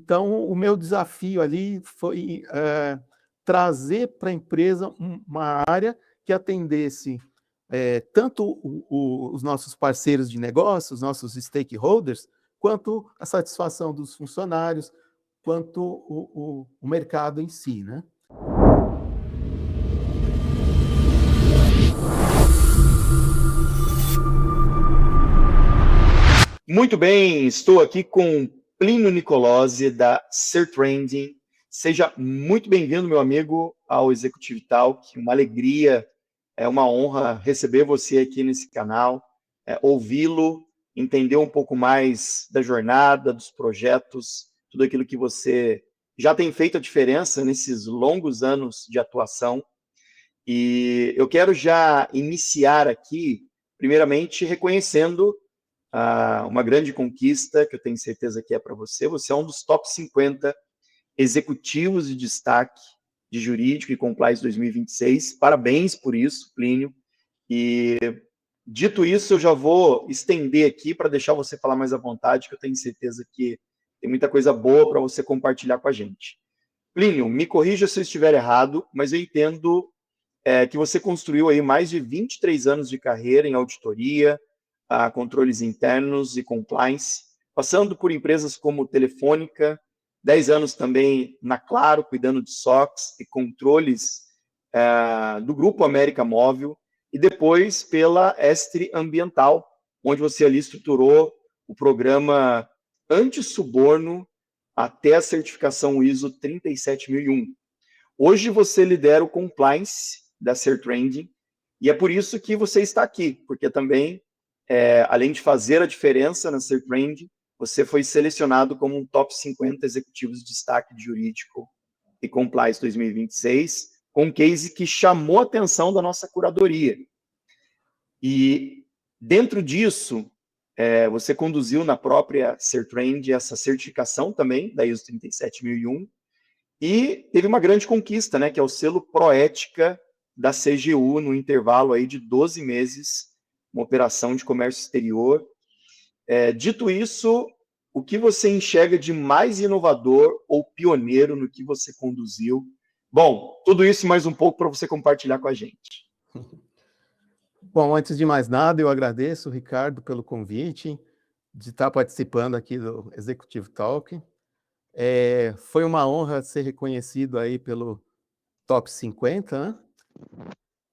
Então, o meu desafio ali foi trazer para a empresa uma área que atendesse tanto os nossos parceiros de negócio, os nossos stakeholders, quanto a satisfação dos funcionários, quanto o mercado em si, né? Muito bem, estou aqui com Plínio Nicolosi, da Certrending. Seja muito bem-vindo, meu amigo, ao Executive Talk. Uma alegria, é uma honra receber você aqui nesse canal, ouvi-lo, entender um pouco mais da jornada, dos projetos, tudo aquilo que você já tem feito a diferença nesses longos anos de atuação. E eu quero já iniciar aqui, primeiramente, reconhecendo uma grande conquista, que eu tenho certeza que é para você. Você é um dos top 50 executivos de destaque de jurídico e compliance 2026. Parabéns por isso, Plínio. E, dito isso, eu já vou estender aqui para deixar você falar mais à vontade, que eu tenho certeza que tem muita coisa boa para você compartilhar com a gente. Plínio, me corrija se eu estiver errado, mas eu entendo que você construiu aí mais de 23 anos de carreira em auditoria, controles internos e compliance, passando por empresas como Telefônica, 10 anos também na Claro, cuidando de SOX e controles do Grupo América Móvil, e depois pela Estre Ambiental, onde você ali estruturou o programa anti-suborno até a certificação ISO 37001. Hoje você lidera o compliance da Certrending, e é por isso que você está aqui, porque também, além de fazer a diferença na Certrending, você foi selecionado como um top 50 executivos de destaque de jurídico e compliance 2026, com um case que chamou a atenção da nossa curadoria. E dentro disso, você conduziu na própria Certrending essa certificação também, da ISO 37001, e teve uma grande conquista, né, que é o selo Proética da CGU, no intervalo aí de 12 meses, uma operação de comércio exterior. Dito isso, o que você enxerga de mais inovador ou pioneiro no que você conduziu? Bom, tudo isso e mais um pouco para você compartilhar com a gente. Bom, antes de mais nada, eu agradeço, Ricardo, pelo convite de estar participando aqui do Executive Talk. Foi uma honra ser reconhecido aí pelo Top 50, né?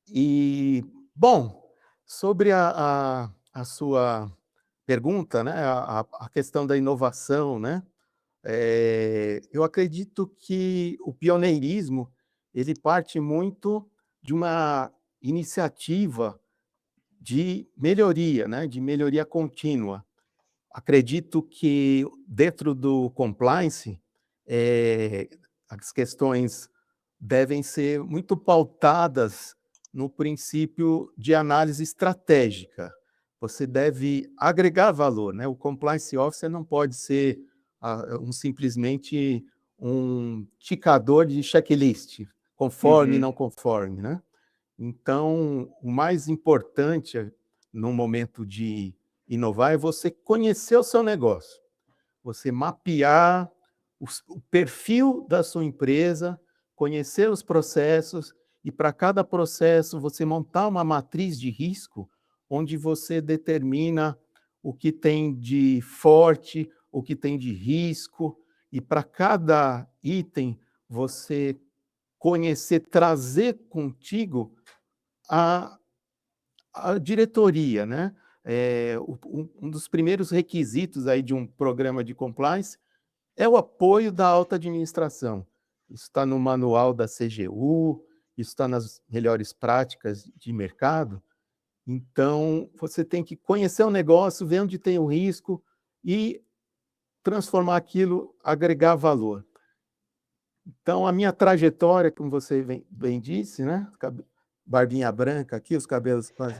E, bom, sobre a sua pergunta, né, a questão da inovação, né? Eu acredito que o pioneirismo, ele parte muito de uma iniciativa de melhoria, né, de melhoria contínua. Acredito que dentro do compliance, as questões devem ser muito pautadas no princípio de análise estratégica. Você deve agregar valor, né? O compliance officer não pode ser simplesmente um ticador de checklist, conforme, não conforme, né? Então, o mais importante no momento de inovar é você conhecer o seu negócio, você mapear o perfil da sua empresa, conhecer os processos e para cada processo você montar uma matriz de risco onde você determina o que tem de forte, o que tem de risco, e para cada item você conhecer, trazer contigo a diretoria, né? Um dos primeiros requisitos aí de um programa de compliance é o apoio da alta administração. Isso está no manual da CGU, isso está nas melhores práticas de mercado. Então, você tem que conhecer o negócio, ver onde tem o risco e transformar aquilo, agregar valor. Então, a minha trajetória, como você bem disse, né? Barbinha branca aqui, os cabelos quase...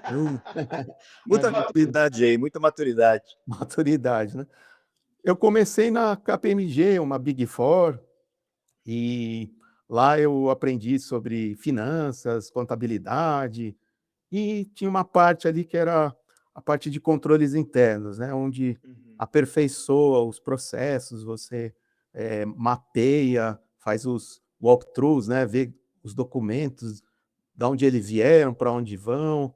Muita maturidade aí, muita maturidade. Maturidade, né? Eu comecei na KPMG, uma Big Four, e lá eu aprendi sobre finanças, contabilidade, e tinha uma parte ali que era a parte de controles internos, né? Onde aperfeiçoa os processos, você mapeia, faz os walkthroughs, né? Vê os documentos, de onde eles vieram, para onde vão,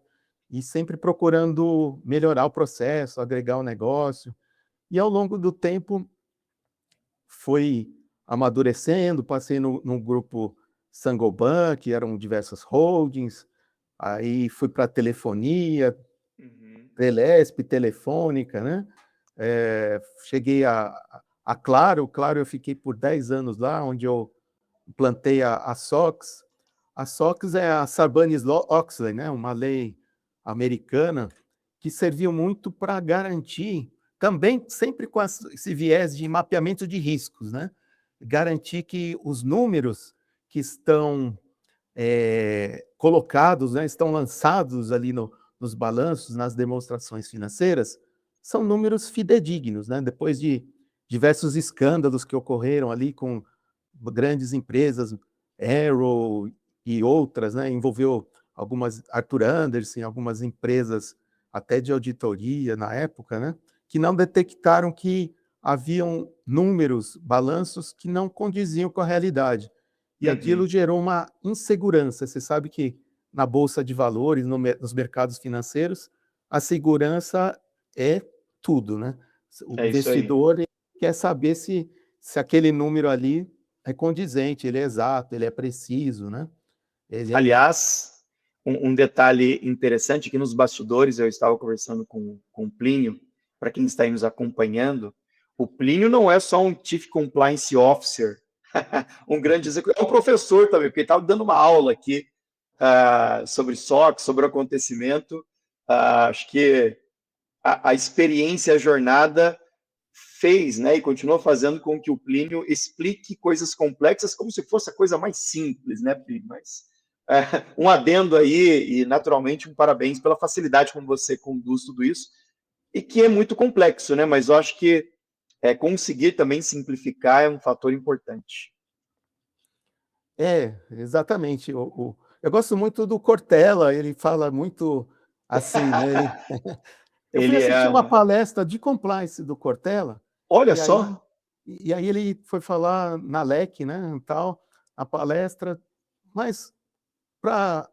e sempre procurando melhorar o processo, agregar o negócio. E ao longo do tempo foi amadurecendo, passei no grupo Saint-Gobain, que eram diversas holdings, aí fui para telefonia, Uhum. Telesp, Telefônica, né? Cheguei a Claro, Claro eu fiquei por 10 anos lá, onde eu plantei a SOX. A SOX é a Sarbanes-Oxley, né? Uma lei americana que serviu muito para garantir, também sempre com esse viés de mapeamento de riscos, né? Garantir que os números que estão colocados, né, estão lançados ali nos balanços, nas demonstrações financeiras, são números fidedignos, né? Depois de diversos escândalos que ocorreram ali com grandes empresas, Arrow e outras, né? Envolveu algumas, Arthur Andersen, algumas empresas até de auditoria na época, né? Que não detectaram que haviam números, balanços que não condiziam com a realidade. E aquilo Uhum. gerou uma insegurança. Você sabe que na bolsa de valores, nos mercados financeiros, a segurança é tudo, né? O É isso aí. investidor quer saber se aquele número ali é condizente, ele é exato, ele é preciso, né? Ele é... Aliás, um detalhe interessante, que nos bastidores eu estava conversando com o Plínio, para quem está aí nos acompanhando, o Plínio não é só um Chief Compliance Officer, um grande executivo, é um professor também, porque ele estava dando uma aula aqui sobre SOX, sobre o acontecimento. Acho que a experiência, a jornada fez, né, e continua fazendo com que o Plínio explique coisas complexas como se fosse a coisa mais simples, né, Plínio? Mas um adendo aí e, naturalmente, um parabéns pela facilidade como você conduz tudo isso, e que é muito complexo, né? Mas eu acho que conseguir também simplificar é um fator importante. Exatamente. Eu gosto muito do Cortella, ele fala muito assim, né? Eu fui Ele assistir é uma uma... palestra de compliance do Cortella, Olha e aí, só, e aí ele foi falar na LEC, né, tal, a palestra, mas para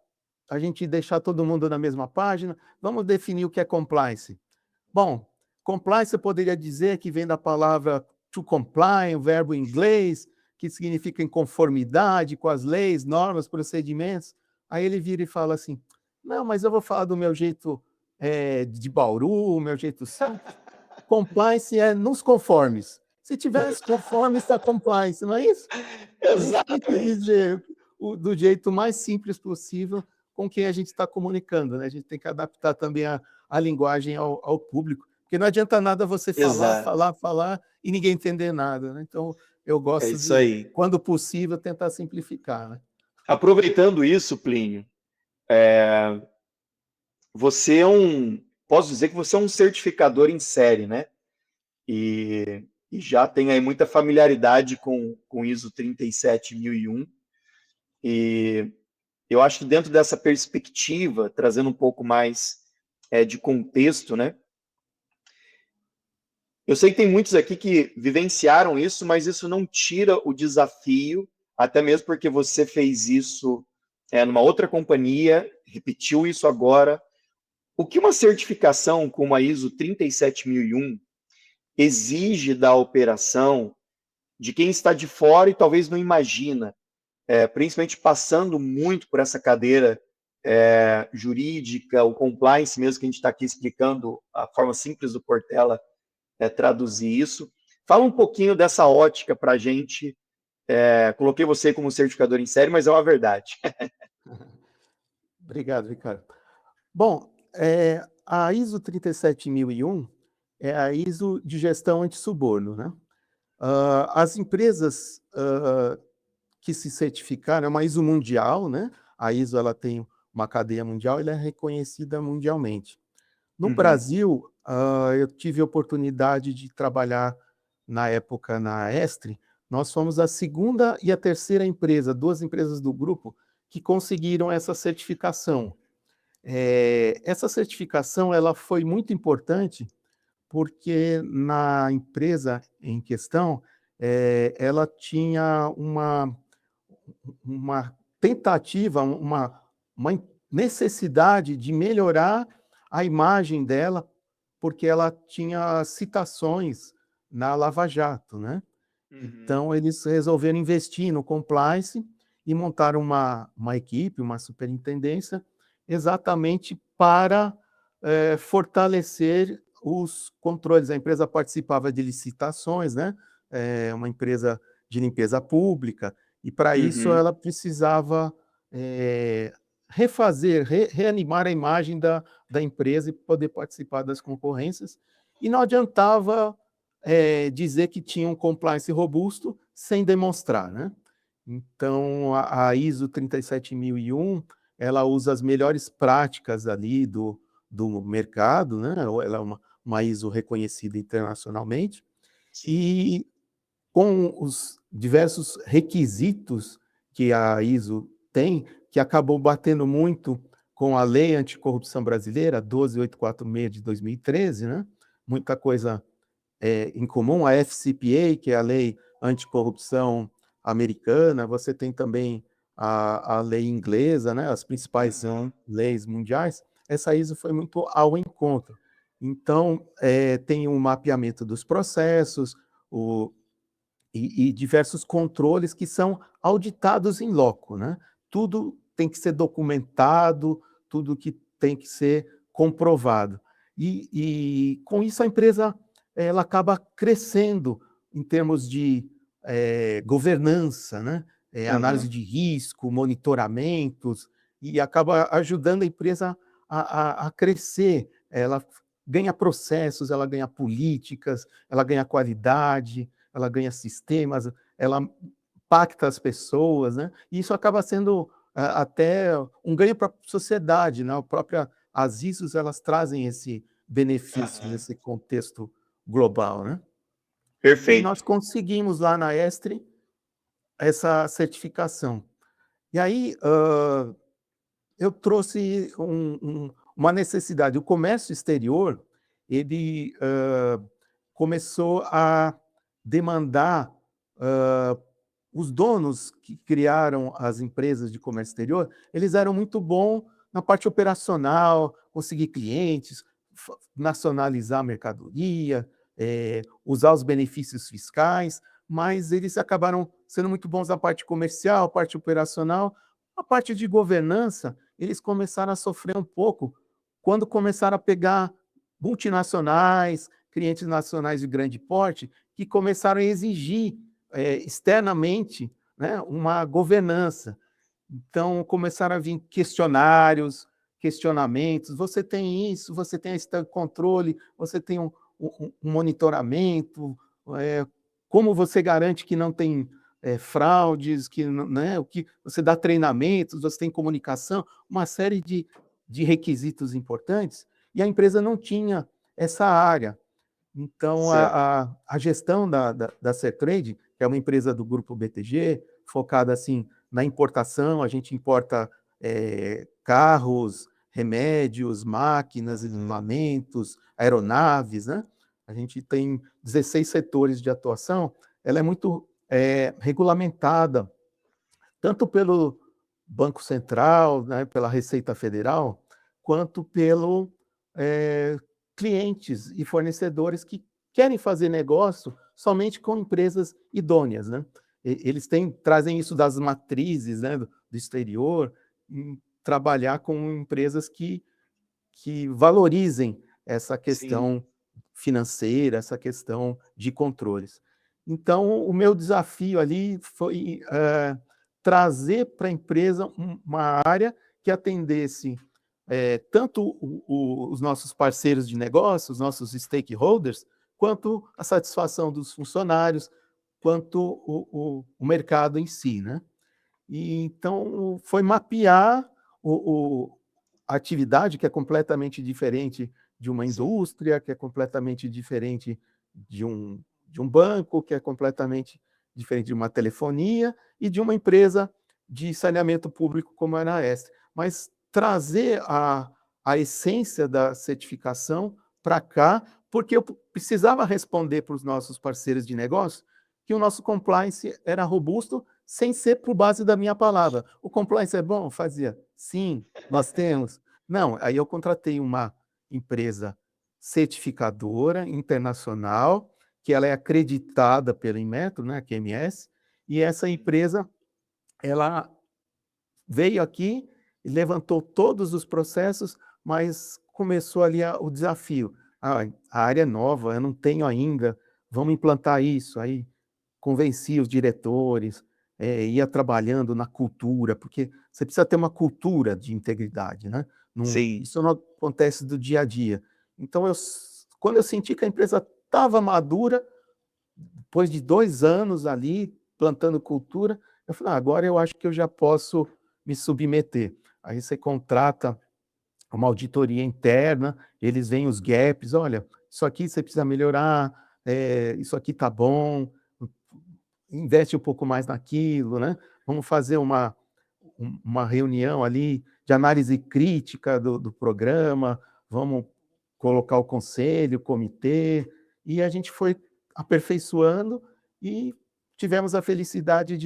a gente deixar todo mundo na mesma página, vamos definir o que é compliance. Bom, compliance você poderia dizer que vem da palavra to comply, um verbo em inglês, que significa em conformidade com as leis, normas, procedimentos. Aí ele vira e fala assim: não, mas eu vou falar do meu jeito de Bauru, o meu jeito simples. Compliance é nos conformes. Se tiver conformes, está compliance, não é isso? É isso que quis exatamente. dizer, do jeito mais simples possível com quem a gente está comunicando, né? A gente tem que adaptar também a linguagem ao público, porque não adianta nada você falar, Exato. falar, falar e ninguém entender nada, né? Então, eu É gosto isso de, aí. quando possível, tentar simplificar, né? Aproveitando isso, Plínio, você posso dizer que você é um certificador em série, né? E já tem aí muita familiaridade com ISO 37001. E eu acho que dentro dessa perspectiva, trazendo um pouco mais de contexto, né? Eu sei que tem muitos aqui que vivenciaram isso, mas isso não tira o desafio, até mesmo porque você fez isso numa outra companhia, repetiu isso agora. O que uma certificação como a ISO 37001 exige da operação de quem está de fora e talvez não imagina, principalmente passando muito por essa cadeira jurídica, o compliance mesmo, que a gente está aqui explicando a forma simples do Cortella traduzir isso. Fala um pouquinho dessa ótica para a gente. Coloquei você como certificador em série, mas é uma verdade. Obrigado, Ricardo. Bom, a ISO 37001 é a ISO de gestão anti-suborno, né? As empresas que se certificaram, é uma ISO mundial, né? A ISO ela tem uma cadeia mundial, ela é reconhecida mundialmente. No Uhum, Brasil, eu tive a oportunidade de trabalhar na época na Estre. Nós fomos a segunda e a terceira empresa, duas empresas do grupo, que conseguiram essa certificação. Essa certificação ela foi muito importante porque na empresa em questão ela tinha uma tentativa, uma necessidade de melhorar a imagem dela, porque ela tinha citações na Lava Jato, né? Uhum. Então, eles resolveram investir no compliance e montaram uma equipe, uma superintendência, exatamente para fortalecer os controles. A empresa participava de licitações, né? Uma empresa de limpeza pública, e para isso Uhum. ela precisava reanimar a imagem da empresa e poder participar das concorrências. E não adiantava dizer que tinha um compliance robusto sem demonstrar, né? Então, a ISO 37001, ela usa as melhores práticas ali do mercado, né? Ela é uma ISO reconhecida internacionalmente, Sim. e com os diversos requisitos que a ISO tem, que acabou batendo muito com a Lei Anticorrupção Brasileira, 12846 de 2013, né? Muita coisa em comum, a FCPA, que é a Lei Anticorrupção Americana, você tem também a lei inglesa, né, as principais Uhum. leis mundiais. Essa ISO foi muito ao encontro. Então, tem um mapeamento dos processos, e diversos controles que são auditados em loco, né? Tudo tem que ser documentado, tudo que tem que ser comprovado. E com isso a empresa ela acaba crescendo em termos de governança, né? Análise Uhum. de risco, monitoramentos, e acaba ajudando a empresa a crescer. Ela ganha processos, ela ganha políticas, ela ganha qualidade, ela ganha sistemas, ela impacta as pessoas, né? E isso acaba sendo até um ganho para a sociedade, né? As ISOs, elas trazem esse benefício Uhum. nesse contexto global, né? E Perfeito. nós conseguimos lá na Estre essa certificação. E aí eu trouxe uma necessidade. O comércio exterior, ele começou a demandar os donos que criaram as empresas de comércio exterior, eles eram muito bons na parte operacional, conseguir clientes, nacionalizar a mercadoria, usar os benefícios fiscais, mas eles acabaram sendo muito bons na parte comercial, parte operacional. A parte de governança, eles começaram a sofrer um pouco quando começaram a pegar multinacionais, clientes nacionais de grande porte, que começaram a exigir externamente, né, uma governança. Então, começaram a vir questionamentos, você tem isso, você tem esse controle, você tem um monitoramento, como você garante que não tem fraudes, que, né, o que você dá treinamentos, você tem comunicação, uma série de requisitos importantes, e a empresa não tinha essa área. Então, Certo. a gestão da Sertrade, que é uma empresa do grupo BTG, focada assim na importação, a gente importa carros, remédios, máquinas, equipamentos, aeronaves, né? A gente tem 16 setores de atuação, ela é muito regulamentada, tanto pelo Banco Central, né, pela Receita Federal, quanto pelo clientes e fornecedores que querem fazer negócio somente com empresas idôneas, né? Eles trazem isso das matrizes, né, do exterior, trabalhar com empresas que valorizem essa Sim. questão financeira, essa questão de controles. Então, o meu desafio ali foi trazer para a empresa uma área que atendesse tanto os nossos parceiros de negócio, os nossos stakeholders, quanto a satisfação dos funcionários, quanto o mercado em si, né? E, então, foi mapear a atividade, que é completamente diferente de uma Sim. indústria, que é completamente diferente de um banco, que é completamente diferente de uma telefonia e de uma empresa de saneamento público como era a Estre. Mas trazer a essência da certificação para cá, porque eu precisava responder para os nossos parceiros de negócio que o nosso compliance era robusto, sem ser por base da minha palavra. O compliance é bom? Fazia. Sim, nós temos. Não, aí eu contratei uma empresa certificadora internacional, que ela é acreditada pelo Inmetro, né, QMS, e essa empresa, ela veio aqui e levantou todos os processos, mas começou ali o desafio. A área é nova, eu não tenho ainda, vamos implantar isso. Aí convenci os diretores, ia trabalhando na cultura, porque você precisa ter uma cultura de integridade, né? Sim. Isso não acontece do dia a dia. Então, quando eu senti que a empresa estava madura, depois de 2 anos ali, plantando cultura, eu falei: agora eu acho que eu já posso me submeter. Aí você contrata uma auditoria interna, eles veem os gaps: "Olha, isso aqui você precisa melhorar, isso aqui está bom, investe um pouco mais naquilo, né? Vamos fazer uma reunião ali de análise crítica do programa, vamos colocar o conselho, o comitê", e a gente foi aperfeiçoando e tivemos a felicidade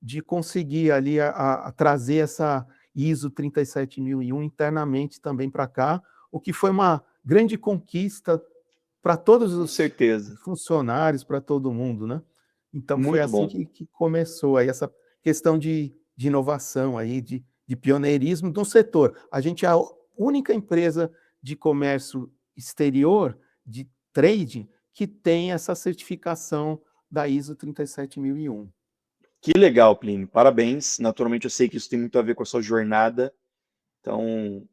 de conseguir ali a trazer essa ISO 37001 internamente também para cá, o que foi uma grande conquista para todos Com os certeza. funcionários, para todo mundo, né. Então foi Muito assim bom. que começou aí essa questão de inovação aí, de pioneirismo no setor. A gente é a única empresa de comércio exterior, de trading, que tem essa certificação da ISO 37001. Que legal, Plínio. Parabéns. Naturalmente, eu sei que isso tem muito a ver com a sua jornada. Então,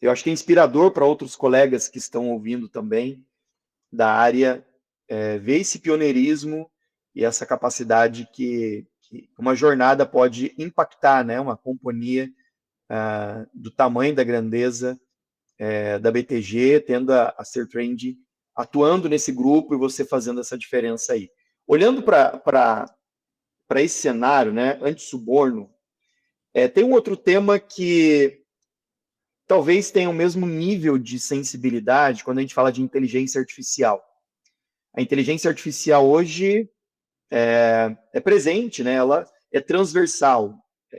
eu acho que é inspirador para outros colegas que estão ouvindo também da área, ver esse pioneirismo e essa capacidade que uma jornada pode impactar, né? Uma companhia do tamanho da grandeza da BTG, tendo a Sertrend atuando nesse grupo e você fazendo essa diferença aí. Olhando para esse cenário, né, anti-suborno, tem um outro tema que talvez tenha o mesmo nível de sensibilidade quando a gente fala de inteligência artificial. A inteligência artificial hoje é presente, né? Ela é transversal,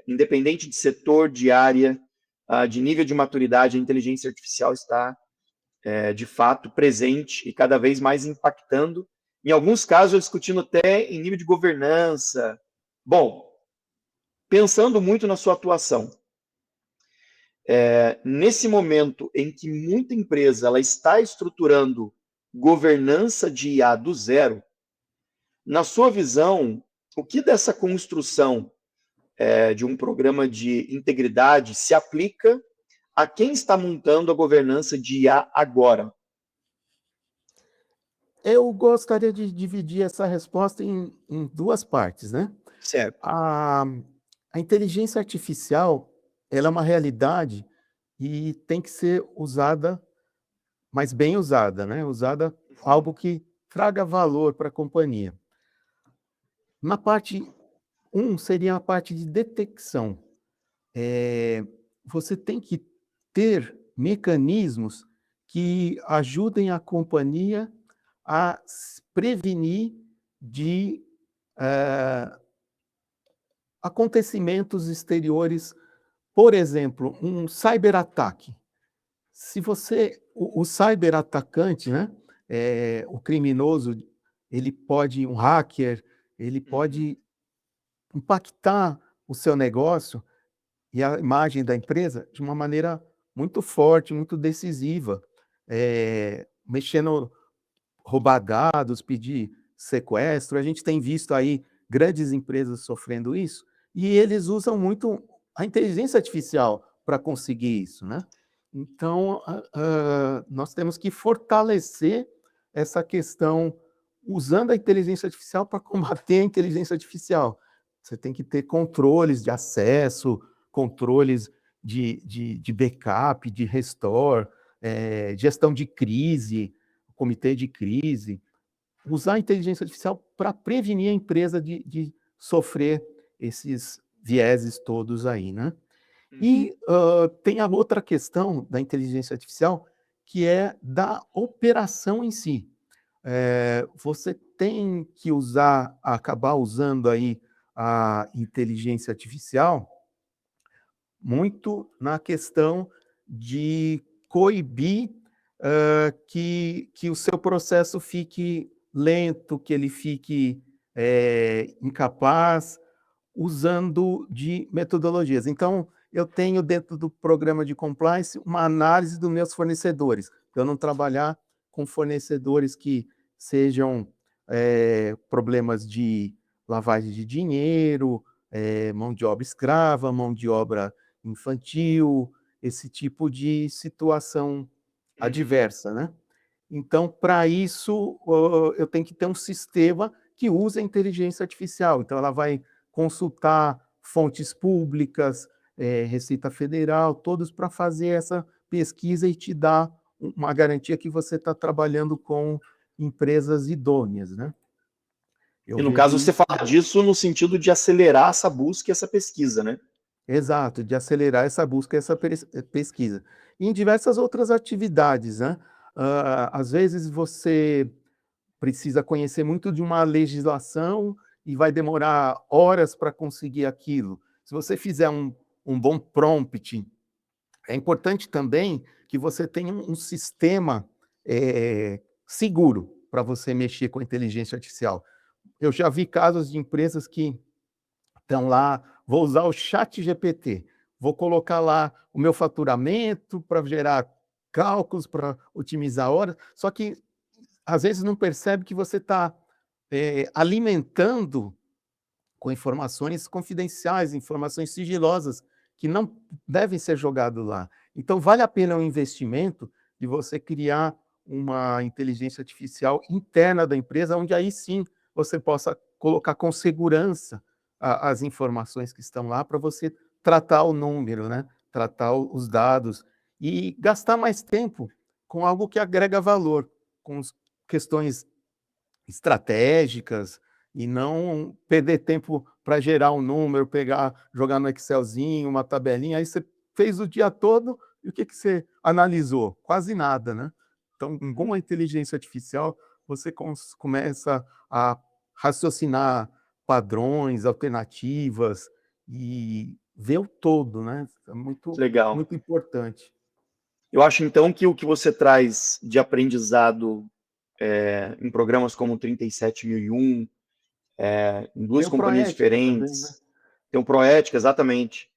independente de setor, de área, de nível de maturidade, a inteligência artificial está, de fato, presente e cada vez mais impactando. Em alguns casos, discutindo até em nível de governança. Bom, pensando muito na sua atuação, nesse momento em que muita empresa ela está estruturando governança de IA do zero, na sua visão, o que dessa construção de um programa de integridade se aplica a quem está montando a governança de IA agora? Eu gostaria de dividir essa resposta em 2 partes, né. Certo. A a inteligência artificial, ela é uma realidade e tem que ser usada, mas bem usada, né, usada Uhum. algo que traga valor para a companhia. Na parte seria a parte de detecção. Você tem que ter mecanismos que ajudem a companhia a prevenir de acontecimentos exteriores, por exemplo, um cyberataque. Se você o cyberatacante, né, o criminoso, ele pode um hacker, ele Uhum. pode impactar o seu negócio e a imagem da empresa de uma maneira muito forte, muito decisiva, mexendo, roubar dados, pedir sequestro. A gente tem visto aí grandes empresas sofrendo isso, e eles usam muito a inteligência artificial para conseguir isso, né. Então, nós temos que fortalecer essa questão usando a inteligência artificial para combater a inteligência artificial. Você tem que ter controles de acesso, controles de backup, de restore, gestão de crise, comitê de crise, usar a inteligência artificial para prevenir a empresa de sofrer esses vieses todos aí, né. Uhum. E, tem a outra questão da inteligência artificial, que é da operação em si. Você tem que acabar usando aí a inteligência artificial muito na questão de coibir que o seu processo fique lento, que ele fique incapaz, usando de metodologias. Então, eu tenho dentro do programa de compliance uma análise dos meus fornecedores, para eu não trabalhar com fornecedores que sejam problemas de lavagem de dinheiro, mão de obra escrava, mão de obra infantil, esse tipo de situação adversa, né? Então, para isso, eu tenho que ter um sistema que use a inteligência artificial. Então, ela vai consultar fontes públicas, Receita Federal, todos para fazer essa pesquisa e te dar uma garantia que você está trabalhando com empresas idôneas, né? Eu E no vejo caso você isso. fala disso no sentido de acelerar essa busca e essa pesquisa, né? Exato, de acelerar essa busca, essa pesquisa. E em diversas outras atividades, né? Às vezes você precisa conhecer muito de uma legislação e vai demorar horas para conseguir aquilo. Se você fizer um bom prompt, é importante também que você tenha um sistema seguro para você mexer com a inteligência artificial. Eu já vi casos de empresas que estão lá, vou usar o chat GPT, vou colocar lá o meu faturamento para gerar cálculos, para otimizar horas, só que às vezes não percebe que você está alimentando com informações confidenciais, informações sigilosas, que não devem ser jogadas lá. Então, vale a pena o investimento de você criar uma inteligência artificial interna da empresa, onde aí sim você possa colocar com segurança as informações que estão lá para você tratar o número, né? Tratar os dados e gastar mais tempo com algo que agrega valor, com questões estratégicas e não perder tempo para gerar um número, jogar no Excelzinho, uma tabelinha, aí você fez o dia todo e o que você analisou? Quase nada, né? Então, com a inteligência artificial, você começa a raciocinar padrões, alternativas e ver o todo, né? É muito, Legal. muito importante. Eu acho então que o que você traz de aprendizado em programas como 37001, em Tem duas o companhias Proética também, né? diferentes, tem o Proética, exatamente.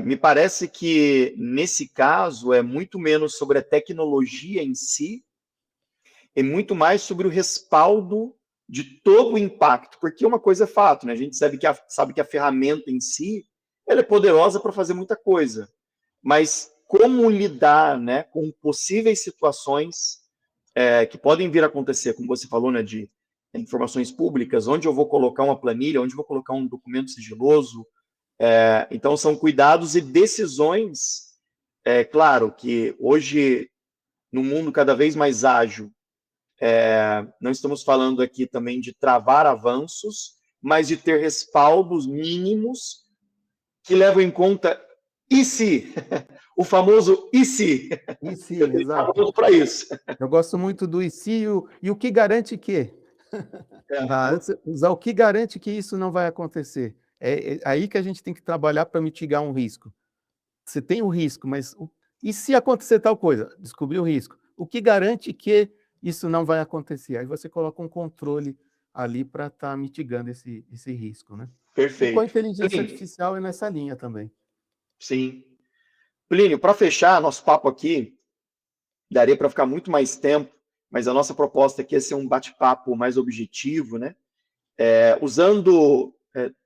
Me parece que, nesse caso, é muito menos sobre a tecnologia em si, e muito mais sobre o respaldo de todo o impacto, porque uma coisa é fato, né? A gente sabe que a ferramenta em si ela é poderosa para fazer muita coisa, mas como lidar, né, com possíveis situações que podem vir a acontecer, como você falou, né, de informações públicas, onde eu vou colocar uma planilha, onde eu vou colocar um documento sigiloso. Então, são cuidados e decisões. Claro que hoje, no mundo cada vez mais ágil, não estamos falando aqui também de travar avanços, mas de ter respaldos mínimos que levam em conta e se? O famoso e se? E sim, Eu tenho exato. famoso para isso. Eu gosto muito do e se e o que garante que. É, Usar o que garante que isso não vai acontecer. É aí que a gente tem que trabalhar para mitigar um risco. Você tem o risco, mas e se acontecer tal coisa? Descobrir o risco. O que garante que isso não vai acontecer? Aí você coloca um controle ali para estar mitigando esse risco, né? E com a perfeito. inteligência Plínio, artificial é nessa linha também. sim. Plínio, para fechar nosso papo aqui, daria para ficar muito mais tempo, mas a nossa proposta aqui é ser um bate-papo mais objetivo, né? Usando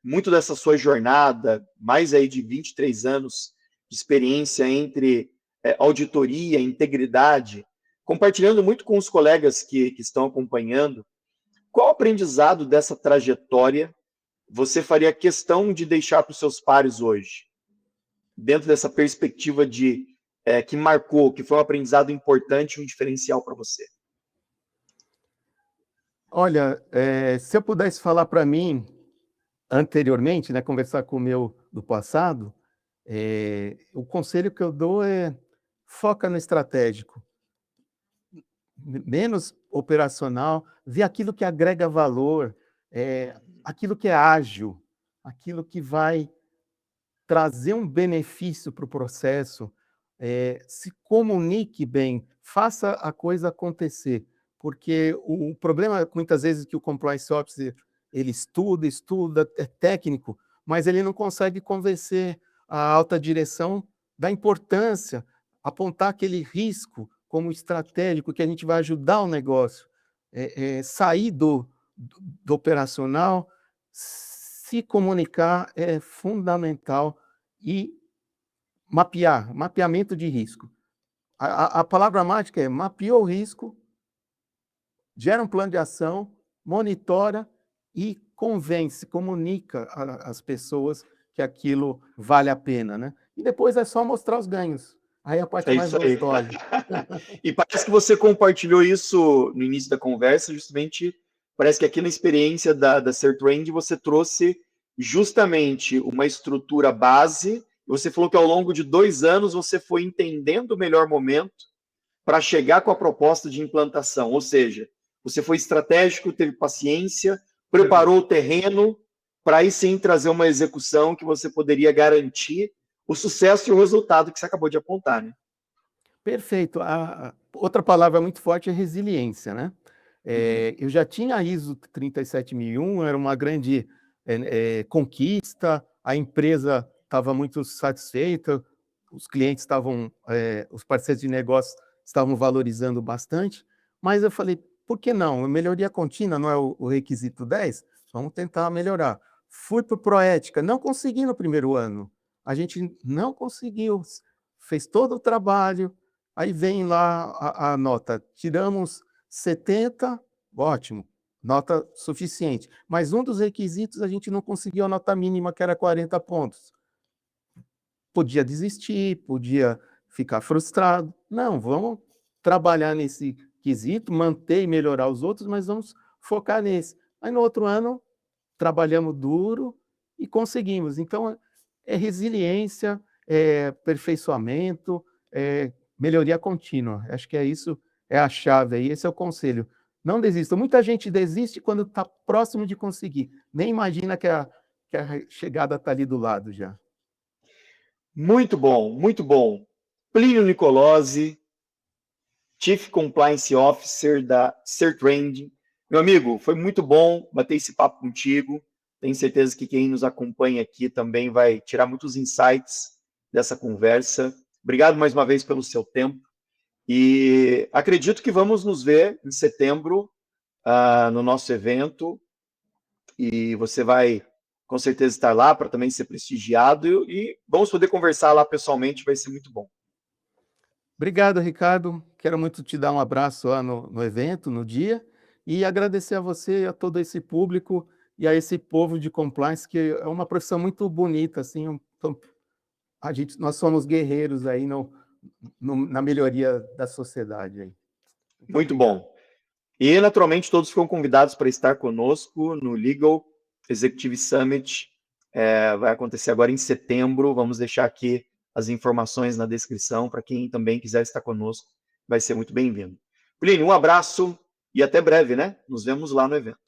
muito dessa sua jornada, mais aí de 23 anos de experiência entre auditoria, integridade, compartilhando muito com os colegas que estão acompanhando, qual aprendizado dessa trajetória você faria questão de deixar para os seus pares hoje? Dentro dessa perspectiva de que marcou, que foi um aprendizado importante, um diferencial para você. Olha, se eu pudesse falar para mim anteriormente, né, conversar com o meu do passado, o conselho que eu dou é foca no estratégico. Menos operacional, ver aquilo que agrega valor, aquilo que é ágil, aquilo que vai trazer um benefício para o processo, se comunique bem, faça a coisa acontecer, porque o problema muitas vezes que o compliance officer ele estuda, é técnico, mas ele não consegue convencer a alta direção da importância, apontar aquele risco como estratégico que a gente vai ajudar o negócio, sair do operacional, se comunicar é fundamental e mapeamento de risco. A palavra mágica é mapeou o risco, gera um plano de ação, monitora e convence, comunica as pessoas que aquilo vale a pena, né? E depois é só mostrar os ganhos. Aí é a parte É mais isso aí. gostosa. E parece que você compartilhou isso no início da conversa, justamente, parece que aqui na experiência da Certrend você trouxe justamente uma estrutura base, você falou que ao longo de 2 anos você foi entendendo o melhor momento para chegar com a proposta de implantação, ou seja, você foi estratégico, teve paciência, preparou o terreno para aí sim trazer uma execução que você poderia garantir o sucesso e o resultado que você acabou de apontar, né? Perfeito. Outra palavra muito forte é resiliência, né? Uhum. Eu já tinha a ISO 37001, era uma grande conquista, a empresa estava muito satisfeita, os clientes estavam, os parceiros de negócio estavam valorizando bastante, mas eu falei, por que não? Melhoria contínua não é o requisito 10? Vamos tentar melhorar. Fui para o Proética, não consegui no primeiro ano. A gente não conseguiu, fez todo o trabalho, aí vem lá a nota, tiramos 70, ótimo, nota suficiente. Mas um dos requisitos a gente não conseguiu a nota mínima, que era 40 pontos. Podia desistir, podia ficar frustrado. Não, vamos trabalhar nesse quesito, manter e melhorar os outros, mas vamos focar nesse. Aí no outro ano, trabalhamos duro e conseguimos. Então, é resiliência, é aperfeiçoamento, é melhoria contínua. Acho que é isso, é a chave aí, esse é o conselho. Não desista. Muita gente desiste quando está próximo de conseguir. Nem imagina que a chegada está ali do lado já. Muito bom, muito bom. Plínio Nicolosi, Chief Compliance Officer da Certrend. Meu amigo, foi muito bom bater esse papo contigo. Tenho certeza que quem nos acompanha aqui também vai tirar muitos insights dessa conversa. Obrigado mais uma vez pelo seu tempo. E acredito que vamos nos ver em setembro no nosso evento. E você vai com certeza estar lá para também ser prestigiado. E vamos poder conversar lá pessoalmente, vai ser muito bom. Obrigado, Ricardo. Quero muito te dar um abraço lá no evento, no dia, e agradecer a você e a todo esse público e a esse povo de compliance, que é uma profissão muito bonita, assim, nós somos guerreiros aí na melhoria da sociedade aí. Muito Muito obrigado. bom. E, naturalmente, todos ficam convidados para estar conosco no Legal Executive Summit. Vai acontecer agora em setembro. Vamos deixar aqui as informações na descrição para quem também quiser estar conosco. Vai ser muito bem-vindo. Plínio, um abraço e até breve, né? Nos vemos lá no evento.